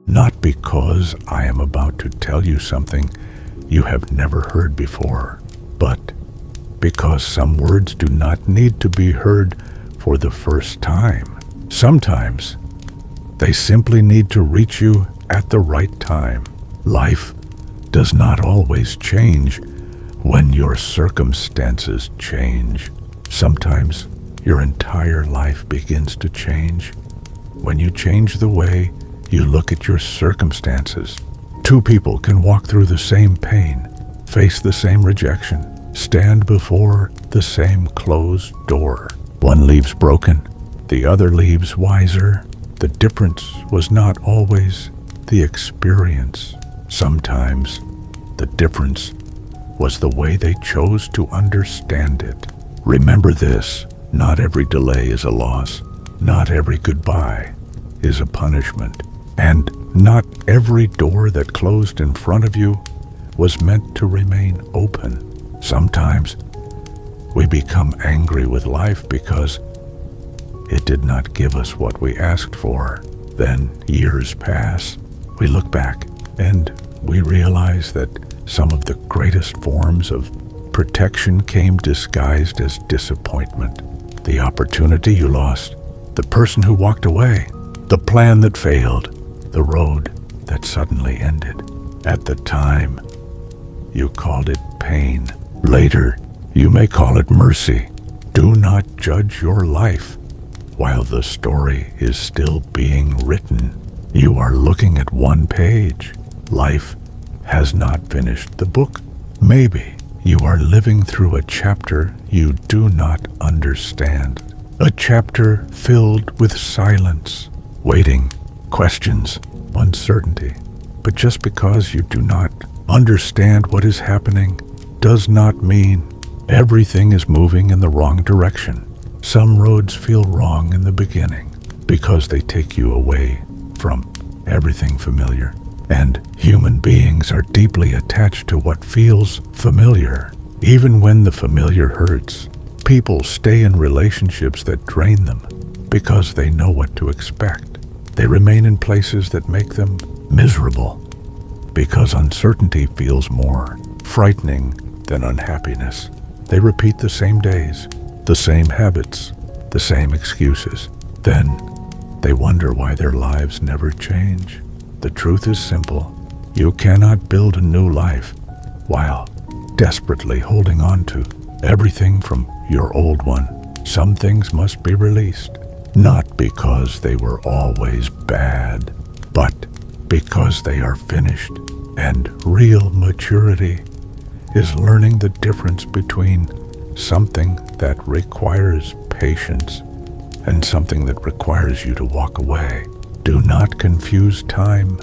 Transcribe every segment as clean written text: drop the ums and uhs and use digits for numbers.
Not because I am about to tell you something you have never heard before, but because some words do not need to be heard for the first time. Sometimes they simply need to reach you at the right time. Life does not always change when your circumstances change. Sometimes your entire life begins to change when you change the way you look at your circumstances. Two people can walk through the same pain, face the same rejection, stand before the same closed door. One leaves broken, the other leaves wiser. The difference was not always the experience. Sometimes the difference was the way they chose to understand it. Remember this: not every delay is a loss. Not every goodbye is a punishment. And not every door that closed in front of you was meant to remain open. Sometimes we become angry with life because it did not give us what we asked for. Then years pass. We look back and we realize that some of the greatest forms of protection came disguised as disappointment. The opportunity you lost, the person who walked away, the plan that failed, the road that suddenly ended. At the time, you called it pain. Later, you may call it mercy. Do not judge your life while the story is still being written. You are looking at one page. Life has not finished the book. Maybe you are living through a chapter you do not understand. A chapter filled with silence, waiting, questions, uncertainty. But just because you do not understand what is happening does not mean everything is moving in the wrong direction. Some roads feel wrong in the beginning because they take you away from everything familiar. And human beings are deeply attached to what feels familiar. Even when the familiar hurts, people stay in relationships that drain them because they know what to expect. They remain in places that make them miserable because uncertainty feels more frightening than unhappiness. They repeat the same days, the same habits, the same excuses. Then they wonder why their lives never change. The truth is simple. You cannot build a new life while desperately holding on to everything from your old one. Some things must be released, not because they were always bad, but because they are finished. And real maturity is learning the difference between something that requires patience and something that requires you to walk away. Do not confuse time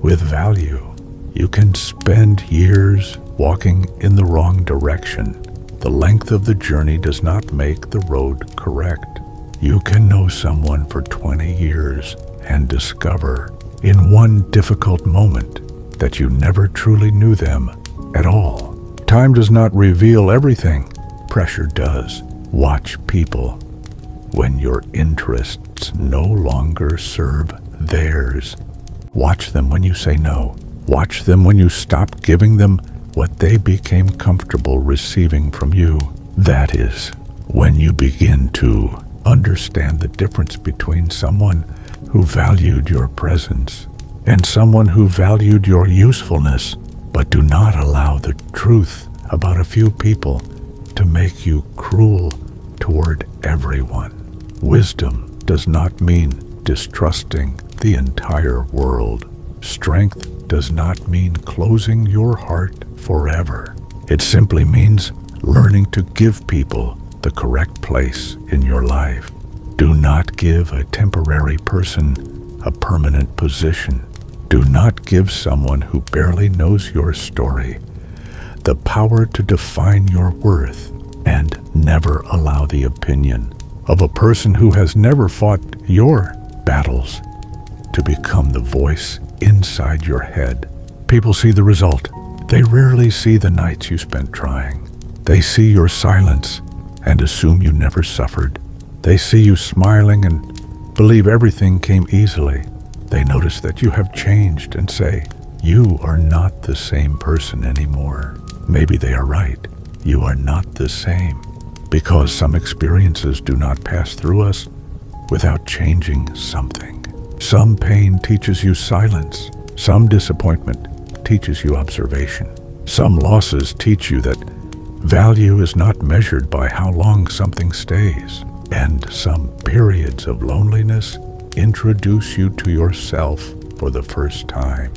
with value. You can spend years walking in the wrong direction. The length of the journey does not make the road correct. You can know someone for 20 years and discover in one difficult moment that you never truly knew them at all. Time does not reveal everything. Pressure does. Watch people when your interests no longer serve theirs. Watch them when you say no. Watch them when you stop giving them what they became comfortable receiving from you. That is when you begin to understand the difference between someone who valued your presence and someone who valued your usefulness. But do not allow the truth about a few people to make you cruel toward everyone. Wisdom does not mean distrusting the entire world. Strength does not mean closing your heart forever. It simply means learning to give people the correct place in your life. Do not give a temporary person a permanent position. Do not give someone who barely knows your story the power to define your worth, and never allow the opinion of a person who has never fought your battles to become the voice inside your head. People see the result. They rarely see the nights you spent trying. They see your silence and assume you never suffered. They see you smiling and believe everything came easily. They notice that you have changed and say, "You are not the same person anymore." Maybe they are right. You are not the same, because some experiences do not pass through us without changing something. Some pain teaches you silence. Some disappointment teaches you observation. Some losses teach you that value is not measured by how long something stays. And some periods of loneliness introduce you to yourself for the first time.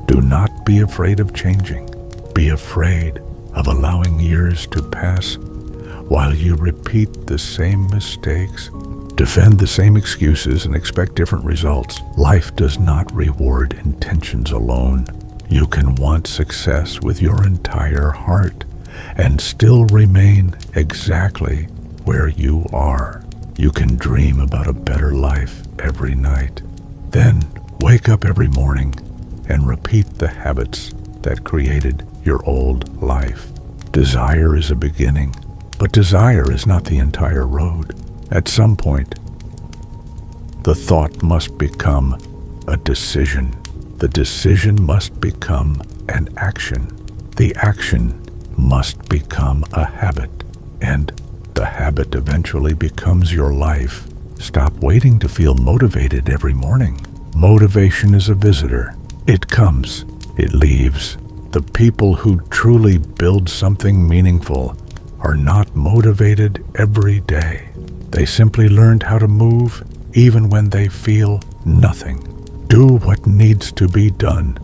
Do not be afraid of changing. Be afraid of allowing years to pass while you repeat the same mistakes, defend the same excuses, and expect different results. Life does not reward intentions alone. You can want success with your entire heart and still remain exactly where you are. You can dream about a better life every night. Then wake up every morning and repeat the habits that created your old life. Desire is a beginning, but desire is not the entire road. At some point, the thought must become a decision. The decision must become an action. The action must become a habit, and the habit eventually becomes your life. Stop waiting to feel motivated every morning. Motivation is a visitor. It comes, it leaves. The people who truly build something meaningful are not motivated every day. They simply learned how to move even when they feel nothing. Do what needs to be done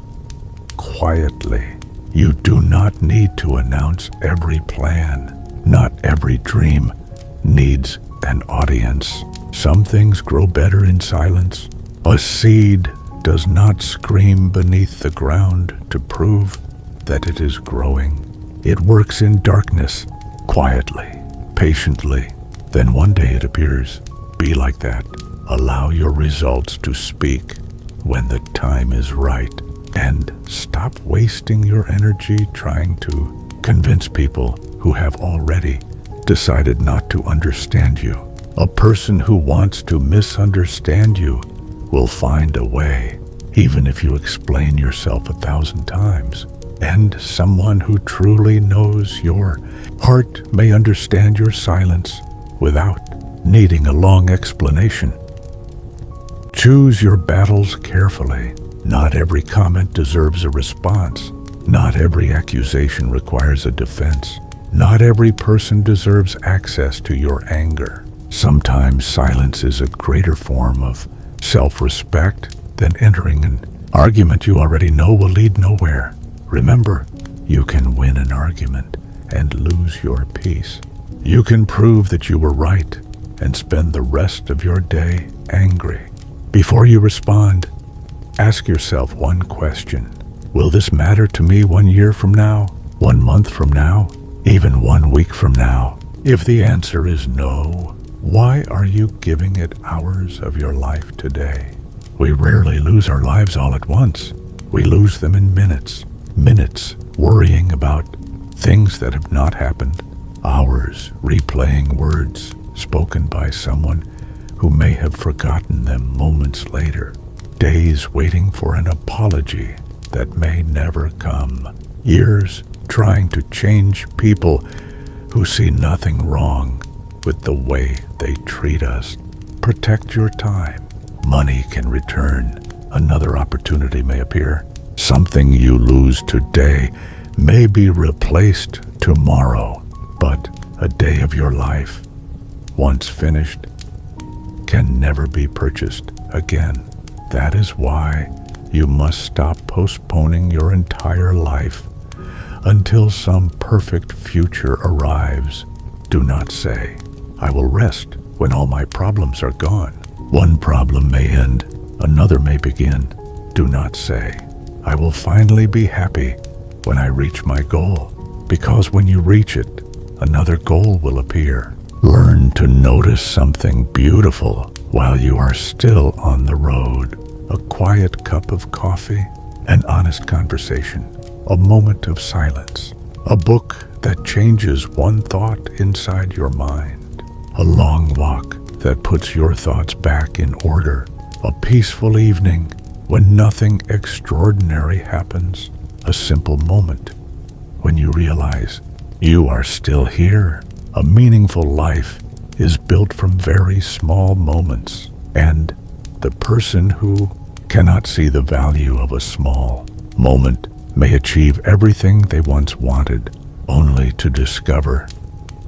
quietly. You do not need to announce every plan. Not every dream needs an audience. Some things grow better in silence. A seed does not scream beneath the ground to prove that it is growing. It works in darkness, quietly, patiently. Then one day it appears. Be like that. Allow your results to speak when the time is right. And stop wasting your energy trying to convince people who have already decided not to understand you. A person who wants to misunderstand you will find a way, even if you explain yourself 1,000 times. And someone who truly knows your heart may understand your silence without needing a long explanation. Choose your battles carefully. Not every comment deserves a response. Not every accusation requires a defense. Not every person deserves access to your anger. Sometimes silence is a greater form of self-respect than entering an argument you already know will lead nowhere. Remember, you can win an argument and lose your peace. You can prove that you were right and spend the rest of your day angry. Before you respond, ask yourself one question. Will this matter to me 1 year from now, 1 month from now, even 1 week from now? If the answer is no, why are you giving it hours of your life today? We rarely lose our lives all at once. We lose them in minutes worrying about things that have not happened, hours replaying words spoken by someone who may have forgotten them moments later, days waiting for an apology that may never come, years trying to change people who see nothing wrong with the way they treat us. Protect your time. Money can return. Another opportunity may appear. Something you lose today may be replaced tomorrow, but a day of your life, once finished, can never be purchased again. That is why you must stop postponing your entire life until some perfect future arrives. Do not say, "I will rest when all my problems are gone." One problem may end, another may begin. Do not say, "I will finally be happy when I reach my goal," because when you reach it, another goal will appear. Learn to notice something beautiful while you are still on the road. A quiet cup of coffee, an honest conversation, a moment of silence, a book that changes one thought inside your mind, a long walk that puts your thoughts back in order, a peaceful evening when nothing extraordinary happens, a simple moment when you realize you are still here. A meaningful life is built from very small moments, and the person who cannot see the value of a small moment may achieve everything they once wanted, only to discover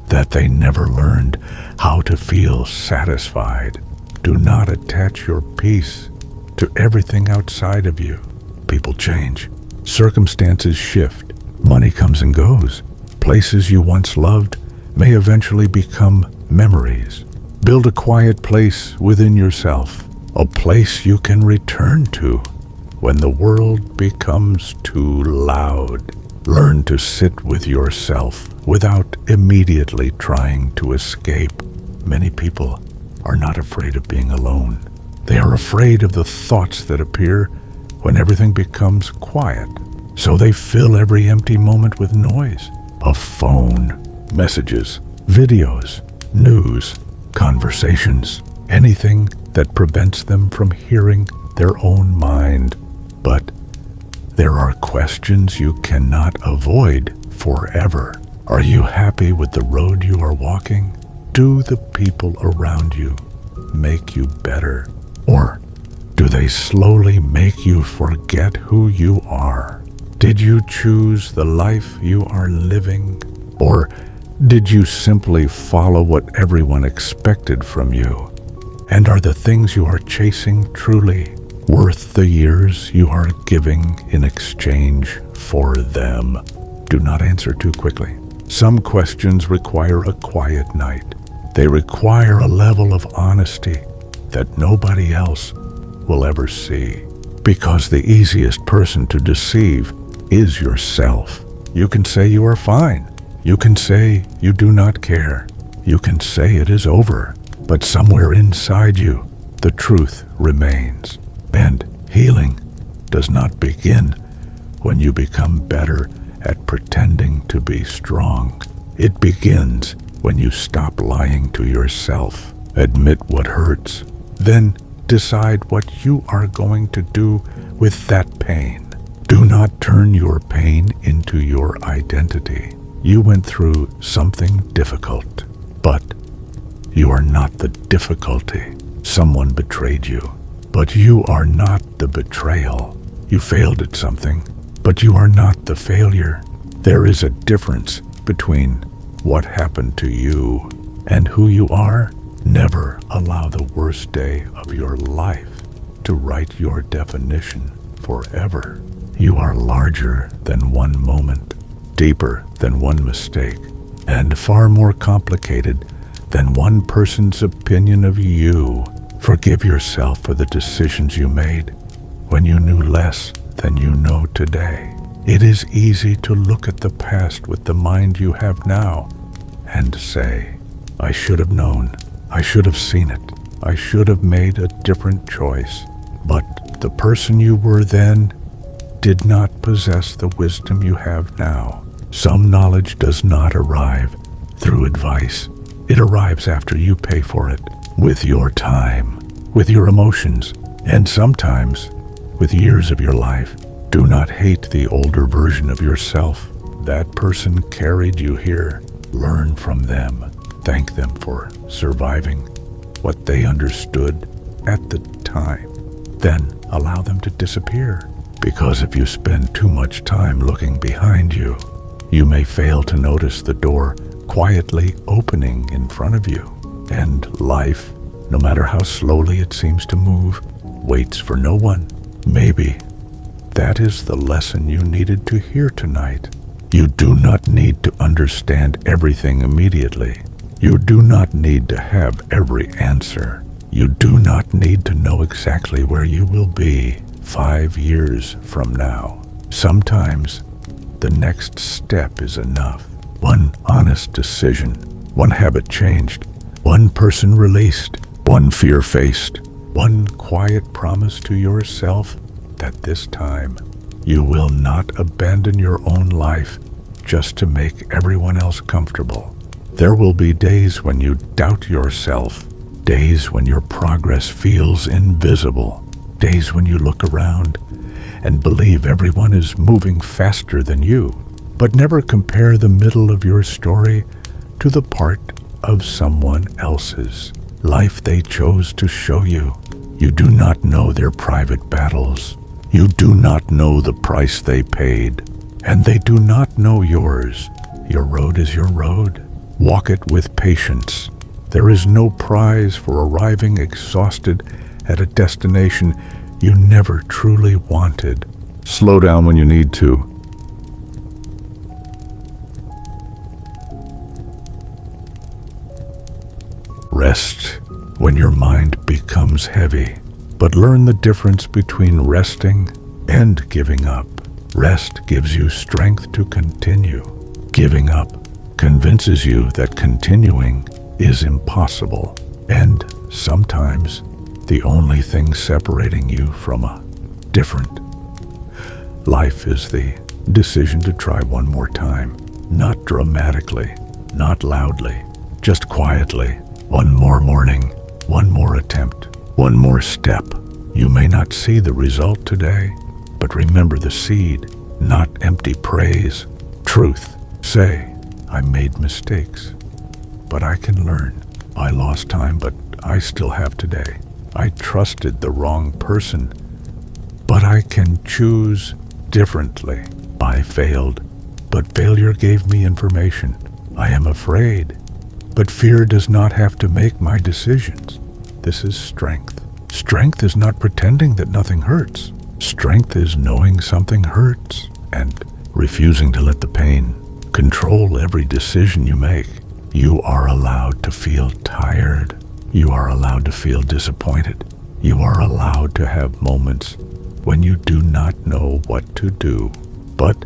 that they never learned how to feel satisfied. Do not attach your peace to everything outside of you. People change, circumstances shift, money comes and goes. Places you once loved may eventually become memories. Build a quiet place within yourself, a place you can return to when the world becomes too loud. Learn to sit with yourself without immediately trying to escape. Many people are not afraid of being alone. They are afraid of the thoughts that appear when everything becomes quiet. So they fill every empty moment with noise. A phone, messages, videos, news, conversations, anything that prevents them from hearing their own mind. But there are questions you cannot avoid forever. Are you happy with the road you are walking? Do the people around you make you better? Or do they slowly make you forget who you are? Did you choose the life you are living? Or did you simply follow what everyone expected from you? And are the things you are chasing truly worth the years you are giving in exchange for them? Do not answer too quickly. Some questions require a quiet night. They require a level of honesty that nobody else will ever see. Because the easiest person to deceive is yourself. You can say you are fine. You can say you do not care. You can say it is over. But somewhere inside you, the truth remains. And healing does not begin when you become better at pretending to be strong. It begins when you stop lying to yourself, admit what hurts, then decide what you are going to do with that pain. Do not turn your pain into your identity. You went through something difficult, but you are not the difficulty. Someone betrayed you, but you are not the betrayal. You failed at something, but you are not the failure. There is a difference between what happened to you and who you are. Never allow the worst day of your life to write your definition forever. You are larger than one moment, deeper than one mistake, and far more complicated than one person's opinion of you. Forgive yourself for the decisions you made when you knew less than you know today. It is easy to look at the past with the mind you have now and say, I should have known, I should have seen it, I should have made a different choice. But the person you were then did not possess the wisdom you have now. Some knowledge does not arrive through advice. It arrives after you pay for it, with your time, with your emotions, and sometimes with years of your life. Do not hate the older version of yourself. That person carried you here. Learn from them. Thank them for surviving what they understood at the time. Then allow them to disappear. Because if you spend too much time looking behind you, you may fail to notice the door quietly opening in front of you. And life, no matter how slowly it seems to move, waits for no one. Maybe that is the lesson you needed to hear tonight. You do not need to understand everything immediately. You do not need to have every answer. You do not need to know exactly where you will be 5 years from now. Sometimes the next step is enough. One honest decision, one habit changed, one person released, one fear faced, one quiet promise to yourself that this time you will not abandon your own life just to make everyone else comfortable. There will be days when you doubt yourself, days when your progress feels invisible, days when you look around and believe everyone is moving faster than you. But never compare the middle of your story to the part of someone else's life they chose to show you. You do not know their private battles. You do not know the price they paid, and they do not know yours. Your road is your road. Walk it with patience. There is no prize for arriving exhausted at a destination you never truly wanted. Slow down when you need to. Rest when your mind becomes heavy, but learn the difference between resting and giving up. Rest gives you strength to continue. Giving up convinces you that continuing is impossible, and sometimes the only thing separating you from a different life is the decision to try one more time. Not dramatically, not loudly, just quietly. One more morning, one more attempt, one more step. You may not see the result today, but remember the seed, not empty praise. Truth. Say, I made mistakes, but I can learn. I lost time, but I still have today. I trusted the wrong person, but I can choose differently. I failed, but failure gave me information. I am afraid, but fear does not have to make my decisions. This is strength. Strength is not pretending that nothing hurts. Strength is knowing something hurts and refusing to let the pain control every decision you make. You are allowed to feel tired. You are allowed to feel disappointed. You are allowed to have moments when you do not know what to do. But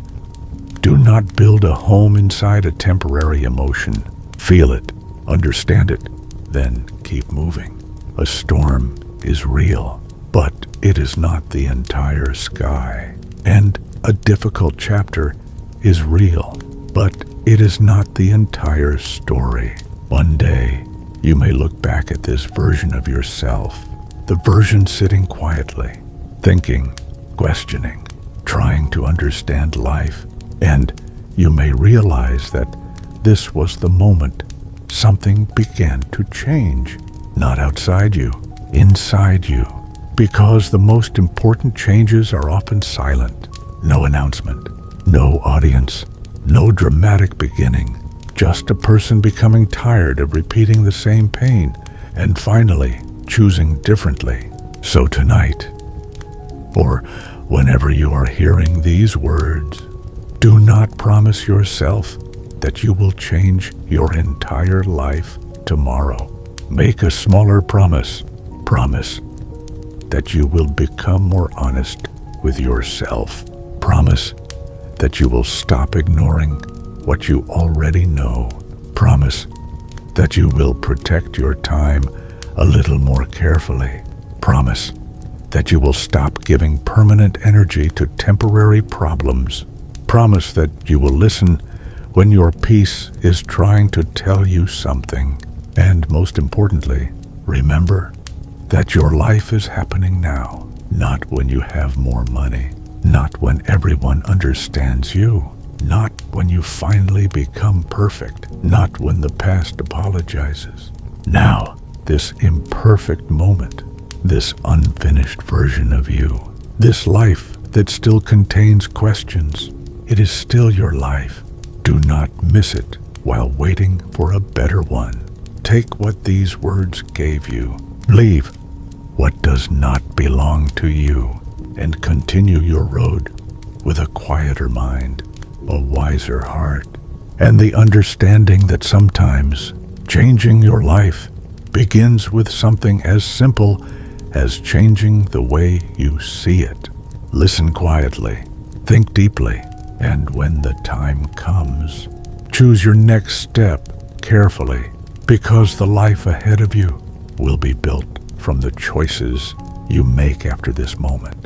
do not build a home inside a temporary emotion. Feel it, understand it, then keep moving. A storm is real, but it is not the entire sky. And a difficult chapter is real, but it is not the entire story. One day, you may look back at this version of yourself, the version sitting quietly, thinking, questioning, trying to understand life, and you may realize that this was the moment something began to change, not outside you, inside you, because the most important changes are often silent. No announcement, no audience, no dramatic beginning, just a person becoming tired of repeating the same pain and finally choosing differently. So tonight, or whenever you are hearing these words, do not promise yourself that you will change your entire life tomorrow. Make a smaller promise. Promise that you will become more honest with yourself. Promise that you will stop ignoring what you already know. Promise that you will protect your time a little more carefully. Promise that you will stop giving permanent energy to temporary problems. Promise that you will listen when your peace is trying to tell you something. And most importantly, remember that your life is happening now, not when you have more money, not when everyone understands you, not when you finally become perfect, not when the past apologizes. Now, this imperfect moment, this unfinished version of you, this life that still contains questions, it is still your life. Do not miss it while waiting for a better one. Take what these words gave you, leave what does not belong to you, and continue your road with a quieter mind, a wiser heart, and the understanding that sometimes changing your life begins with something as simple as changing the way you see it. Listen quietly, think deeply, and when the time comes, choose your next step carefully, because the life ahead of you will be built from the choices you make after this moment.